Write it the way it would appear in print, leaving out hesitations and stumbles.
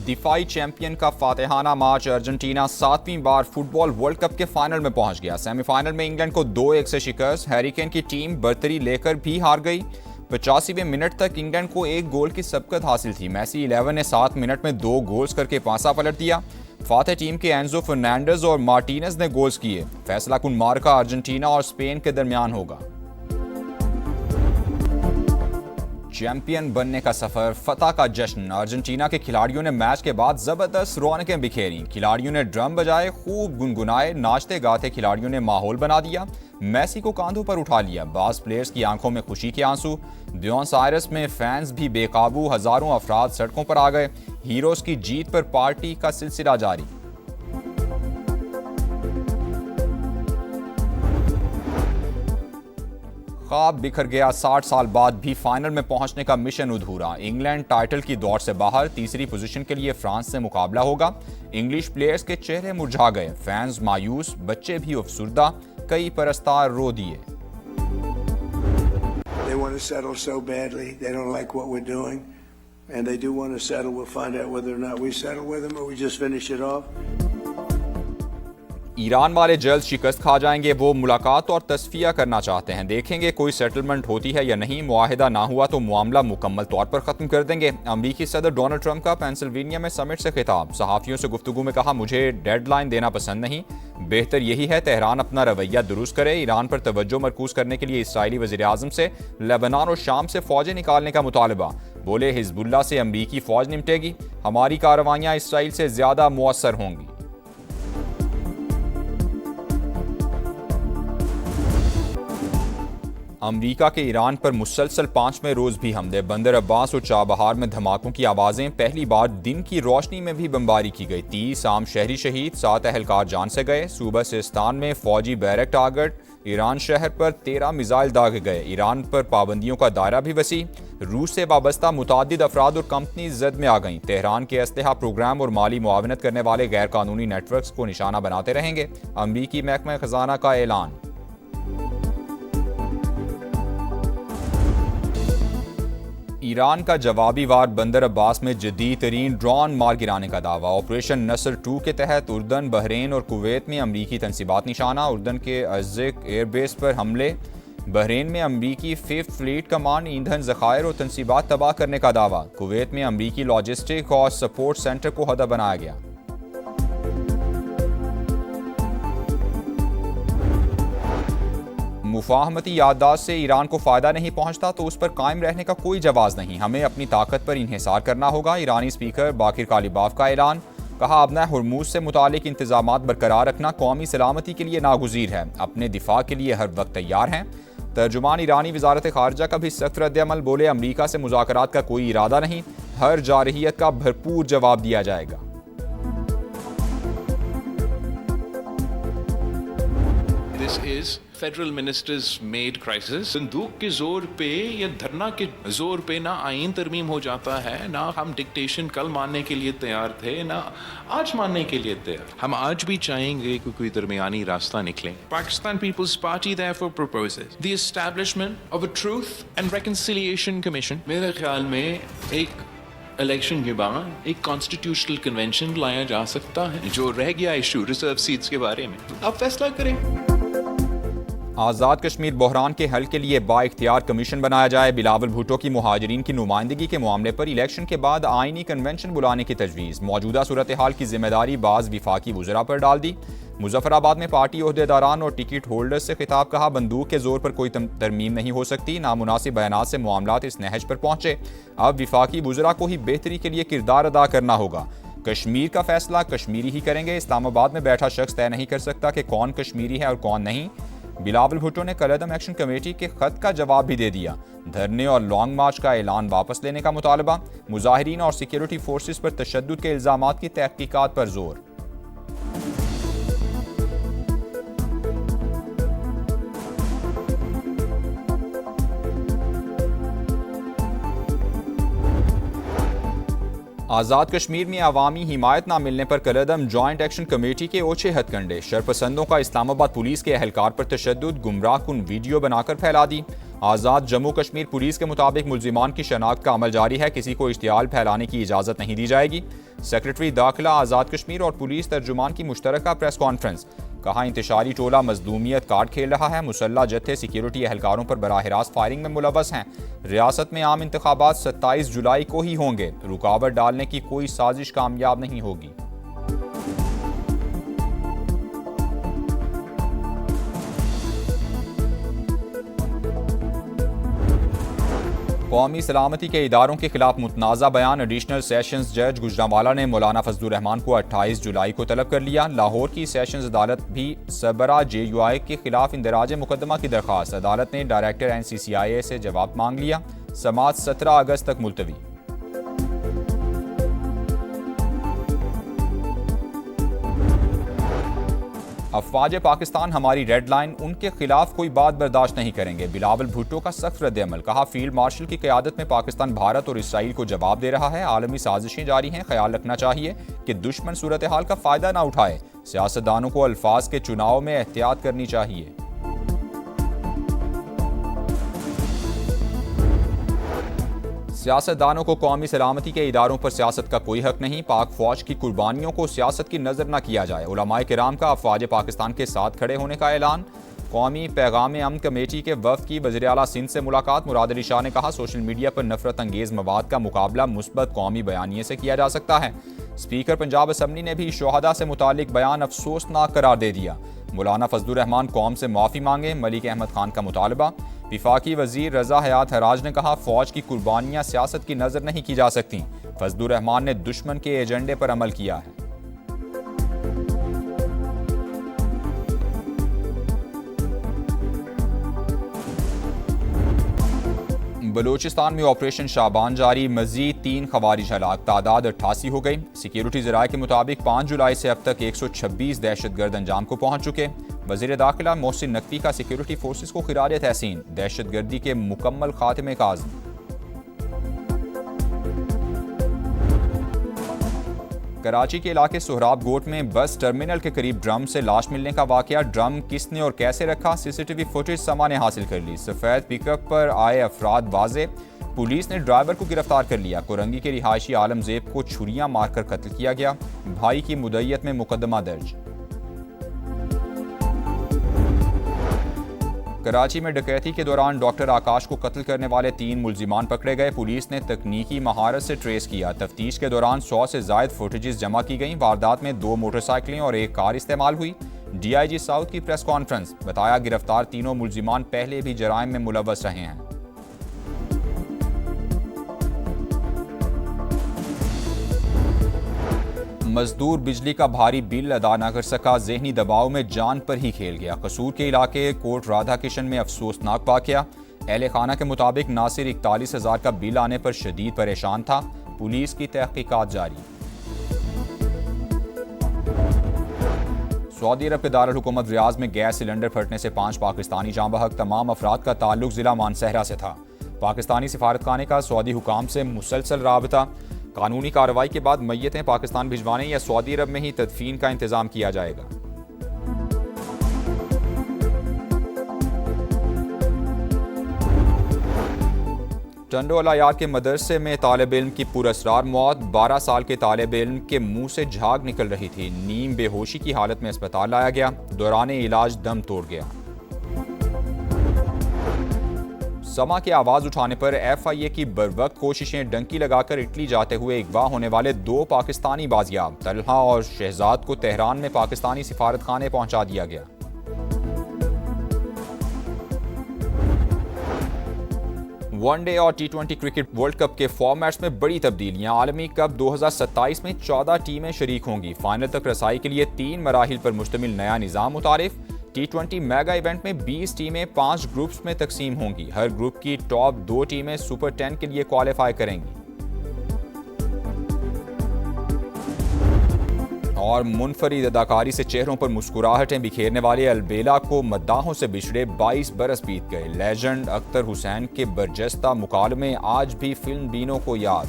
दिफाई champion का फातेहाना match Argentina 7वीं बार football world cup के final में पहुंच गया। सेमीफाइनल में इंग्लैंड को 2-1 से शिकस्त। हैरिकेन की टीम बर्तरी लेकर भी हार गई। 85वें मिनट तक इंग्लैंड को एक गोल की सबकत हासिल थी। मैसी 11 ने 7 मिनट में 2 गोल्स करके पासा पलट दिया। फातेह टीम के एंजो फर्नांडेज और मार्टिनेज ने गोल्स किए। फैसला कुन मार्का अर्जेंटीना और स्पेन के दरमियान होगा। चैंपियन बनने का सफर, फतह का जश्न। अर्जेंटीना के खिलाड़ियों ने मैच के बाद जबरदस्त रौनकें बिखेरी। खिलाड़ियों ने ड्रम बजाए, खूब गुनगुनाए, नाचते गाते खिलाड़ियों ने माहौल बना दिया। मैसी को कांधों पर उठा लिया। बास प्लेयर्स की आंखों में खुशी के आंसू। ब्यूनस आयर्स में फैंस भी बेकाबू, हजारों अफराद सड़कों पर आ गए। हीरोज की जीत पर पार्टी का सिलसिला जारी। ख्वाब बिखर गया, 60 साल बाद भी फाइनल में पहुंचने का मिशन अधूरा। इंग्लैंड टाइटल की दौड़ से बाहर, तीसरी पोजीशन के लिए फ्रांस से मुकाबला होगा। इंग्लिश प्लेयर्स के चेहरे मुरझा गए, फैंस मायूस, बच्चे भी अफसुर्दा, कई परस्तार रो दिए। They want to settle so badly. They don't like what we're doing, and they do want to settle. We'll find out whether or not we settle with them or we just finish it off. Iran वाले जल्द शिकस्त खा जाएंगे। वो मुलाकात और तस्फिया करना चाहते हैं। देखेंगे कोई सेटलमेंट होती है या नहीं। मुआहिदा ना हुआ तो मामला मुकम्मल तौर पर ख़त्म कर देंगे। अमरीकी सदर डोनाल्ड ट्रंप का पेंसिल्वेनिया में समिट से खिताब। सहाफ़ियों से गुफ्तगू में कहा, मुझे डेडलाइन देना पसंद नहीं, बेहतर यही है तेहरान अपना रवैया दुरुस्त करे। ईरान पर तवज्जो मरकूज करने के लिए इसराइली वज़ीर-ए-आज़म से लेबनान और शाम से फ़ौजें निकालने का मुतालबा। बोले, हिज़्बुल्लाह से अमरीकी फ़ौज निपटेगी, हमारी कार्रवाइयाँ इसराइल से ज़्यादा मुअस्सर होंगी। अमरीका के ईरान पर मुसलसल 5वें रोज भी हमले। बंदर अब्बास और चाबहार में धमाकों की आवाजें। पहली बार दिन की रोशनी में भी बमबारी की गई। 30 आम शहरी शहीद, 7 अहलकार जान से गए। सूबा सिस्तान में फौजी बैरक टारगेट। ईरान शहर पर 13 मिसाइल दागे गए। ईरान पर पाबंदियों का दायरा भी वसी। रूस से वाबस्ता मुतादिद अफराद और कंपनी जद में आ गईं। तेहरान के असलहा प्रोग्राम और माली मुआवनत करने वाले गैर कानूनी नेटवर्क्स को निशाना बनाते रहेंगे। अमरीकी महकमा खजाना का ऐलान। ईरान का जवाबी वार बंदर अब्बास में जदीद तरीन ड्रोन मार गिराने का दावा। ऑपरेशन नसर 2 के तहत उर्दन, बहरीन और कुवैत में अमरीकी तनसीबात निशाना। उर्दन के अज़्ज़िक एयरबेस पर हमले। बहरीन में अमरीकी 5th फ्लीट कमांड ईंधन ज़खायर और तनसीबात तबाह करने का दावा। कुवैत में अमरीकी लॉजिस्टिक और सपोर्ट सेंटर को हदफ बनाया गया। मुफाहमती याददाश्त से ईरान को फ़ायदा नहीं पहुंचता तो उस पर कायम रहने का कोई जवाज़ नहीं। हमें अपनी ताकत पर इन्हिसार करना होगा। ईरानी स्पीकर बाकिर कालिबाफ का ऐलान। कहा, अपना हुर्मुज़ से मुतालिक इंतजामात बरकरार रखना कौमी सलामती के लिए नागुज़ीर है। अपने दिफा के लिए हर वक्त तैयार हैं। तर्जुमान ईरानी वजारत खारजा का भी सख्त रद्द-ए-अमल। बोले, अमरीका से मुज़ाकरात का कोई इरादा नहीं, हर जारहियत का भरपूर जवाब दिया जाएगा। This is federal ministers made crisis. बंदूक के जोर पे या धरना के जोर पे ना आईन तरमीम हो जाता है, ना हम डिक्टेशन कल मानने के लिए तैयार थे, ना आज मानने के लिए तैयार। हम आज भी चाहेंगे कि कोई दरमियानी रास्ता निकले। Pakistan Peoples Party therefore proposes the establishment of a truth and reconciliation commission। मेरे ख्याल में एक इलेक्शन के बाद एक कॉन्स्टिट्यूशनल कन्वेंशन लाया जा सकता है। जो रह गया इशू रिजर्व सीट्स के बारे में, आप फैसला करें। आज़ाद कश्मीर बहरान के हल के लिए बाइख्तियार कमीशन बनाया जाए। बिलावल भुट्टो की मुहाजिरीन की नुमाइंदगी के मामले पर इलेक्शन के बाद आईनी कन्वेंशन बुलाने की तजवीज़। मौजूदा सूरत हाल की जिम्मेदारी बाज़ विफाकी वज़रा पर डाल दी। मुजफ्फराबाद में पार्टी ओहदेदारान और टिकट होल्डर्स से खिताब। कहा, बंदूक के जोर पर कोई तरमीम नहीं हो सकती। नामुनासिब बयानात से मामलात इस नहज पर पहुंचे। अब विफाकी वज़रा को ही बेहतरी के लिए किरदार अदा करना होगा। कश्मीर का फैसला कश्मीरी ही करेंगे। इस्लामाबाद में बैठा शख्स तय नहीं कर सकता कि कौन कश्मीरी है और कौन नहीं। बिलावल भुट्टो ने कलअदम एक्शन कमेटी के खत का जवाब भी दे दिया। धरने और लॉन्ग मार्च का ऐलान वापस लेने का मुतालबा। मुजाहिरीन और सिक्योरिटी फोर्सेस पर तशद्दुद के इल्जामात की तहकीकात पर जोर। आज़ाद कश्मीर में अवामी हिमायत ना मिलने पर कलअदम जॉइंट एक्शन कमेटी के ओछे हथकंडे। शरपसंदों का इस्लामाबाद पुलिस के अहलकार पर तशद्दुद। गुमराह कुन वीडियो बनाकर फैला दी। आज़ाद जम्मू कश्मीर पुलिस के मुताबिक मुल्जिमान की शनाख्त का अमल जारी है, किसी को इश्तियाल फैलाने की इजाज़त नहीं दी जाएगी। सेक्रेटरी दाखिला आज़ाद कश्मीर और पुलिस तर्जुमान की मुश्तरका प्रेस कॉन्फ्रेंस। कहा इंतशारी टोला मजलूमियत कार्ड खेल रहा है, मुसल्ला जत्थे सिक्योरिटी एहलकारों पर बराह रास्त फायरिंग में मुलव्वस हैं। रियासत में आम इंतखाबात 27 जुलाई को ही होंगे, रुकावट डालने की कोई साजिश कामयाब नहीं होगी। कौमी सलामती के इदारों के खिलाफ मुतनाज़ा बयान। एडिशनल सेशंस जज गुजरांवाला ने मौलाना फजलुर रहमान को 28 जुलाई को तलब कर लिया। लाहौर की सेशंस अदालत भी सरबरा JUI के खिलाफ इंदराज मुकदमा की दरख्वास्त। अदालत ने डायरेक्टर NCCIA से जवाब मांग लिया। समाअत 17 अगस्त तक मुलतवी। अफवाज पाकिस्तान हमारी रेड लाइन, उनके खिलाफ कोई बात बर्दाश्त नहीं करेंगे। बिलावल भुट्टो का सख्त रद्द-ए-अमल। कहा फील्ड मार्शल की क़यादत में पाकिस्तान भारत और इसराइल को जवाब दे रहा है। आलमी साजिशें जारी हैं, ख्याल रखना चाहिए कि दुश्मन सूरत हाल का फ़ायदा ना उठाए। सियासतदानों को अल्फाज के चुनाव में एहतियात करनी चाहिए। सियासतदानों को कौमी सलामती के इदारों पर सियासत का कोई हक नहीं। पाक फौज की कुर्बानियों को सियासत की नजर न किया जाए। उलमाए किराम का अफवाज पाकिस्तान के साथ खड़े होने का ऐलान। कौमी पैगाम अमन कमेटी के वफ़द की वज़ीर आला सिंध से मुलाकात। मुराद अली शाह ने कहा सोशल मीडिया पर नफरत अंगेज मवाद का मुकाबला मुस्बत कौमी बयानिए से किया जा सकता है। स्पीकर पंजाब असम्बली ने भी शोहदा से मुतालिक बयान अफसोसनाक करार दे दिया। मौलाना फजलुर रहमान कौम से माफ़ी मांगे, मलिक अहमद खान का मुतालबा। विफाकी वजीर रजा हयात हराज ने कहा फौज की कुर्बानियां सियासत की नजर नहीं की जा सकती। फजलुर रहमान ने दुश्मन के एजेंडे पर अमल किया है। बलूचिस्तान में ऑपरेशन शाबान जारी। मजीद 3 खवारिज हलाक, तादाद 88 हो गई। सिक्योरिटी ज़राए के मुताबिक 5 जुलाई से अब तक 126 दहशतगर्द अंजाम को पहुंच चुके। वज़ीर दाखिला मोहसिन नकवी का सिक्योरिटी फोर्सेस को खिराज तहसीन। दहशतगर्दी के मुकम्मल खात्मे का आज़म। कराची के इलाके सोहराब गोट में बस टर्मिनल के करीब ड्रम से लाश मिलने का वाकया। ड्रम किसने और कैसे रखा, CCTV फुटेज समा ने हासिल कर ली। सफ़ेद पिकअप पर आए अफराद वाजे। पुलिस ने ड्राइवर को गिरफ्तार कर लिया। कोरंगी के रिहायशी आलमजेब को छुरियां मारकर कत्ल किया गया। भाई की मुद्दत में मुकदमा दर्ज। कराची में डकैती के दौरान डॉक्टर आकाश को कत्ल करने वाले 3 मुल्जिमान पकड़े गए। पुलिस ने तकनीकी महारत से ट्रेस किया। तफ्तीश के दौरान 100 से ज़ायद फुटेजेस जमा की गई। वारदात में 2 मोटरसाइकिलें और 1 कार इस्तेमाल हुई। DIG साउथ की प्रेस कॉन्फ्रेंस। बताया गिरफ्तार तीनों मुल्जिमान पहले भी जराइम में मुलव्वस रहे हैं। मजदूर बिजली का भारी बिल अदा न कर सका, जहनी दबाव में जान पर ही खेल गया। कसूर के इलाके कोट राधा किशन में अफसोसनाक वाकया। अहले खाना के मुताबिक नासिर 41,000 का बिल आने पर शदीद परेशान था। पुलिस की तहकीकात जारी। सऊदी अरब के दारुल हुकूमत रियाज में गैस सिलेंडर फटने से 5 पाकिस्तानी जाँ बहक। तमाम अफराद का ताल्लुक जिला मानसहरा से था। पाकिस्तानी सिफारतखाने का सऊदी हुकाम से मुसलसल राबता। कानूनी कार्रवाई के बाद मैयतें पाकिस्तान भिजवाने या सऊदी अरब में ही तदफीन का इंतजाम किया जाएगा। टंडोला यार के मदरसे में तालिब इल्म की पुरअसरार मौत। 12 साल के तालिब इल्म के मुंह से झाग निकल रही थी। नीम बेहोशी की हालत में अस्पताल लाया गया। दौरान इलाज दम तोड़ गया। समा के आवाज उठाने पर FIA की बरवक्त कोशिशें। डंकी लगाकर इटली जाते हुए अगवा होने वाले 2 पाकिस्तानी बाजियाब। तलहा और शहजाद को तेहरान में पाकिस्तानी सिफारतखाने पहुंचा दिया गया। वनडे और T20 क्रिकेट वर्ल्ड कप के फॉर्मेट्स में बड़ी तब्दीलियां। आलमी कप 2027 में 14 टीमें शरीक होंगी। फाइनल तक रसाई के लिए 3 मराहिल पर मुश्तमिल नया निज़ाम मुतारिफ। T20 मेगा इवेंट में 20 टीमें 5 ग्रुप्स में तकसीम होंगी। हर ग्रुप की टॉप 2 टीमें सुपर 10 के लिए क्वालिफाई करेंगी। और मुनफरिद अदाकारी से चेहरों पर मुस्कुराहटें बिखेरने वाले अलबेला को मद्दाहों से बिछड़े 22 बरस बीत गए। लेजेंड अख्तर हुसैन के बरजस्ता मुकालमे आज भी फिल्म बीनों को याद।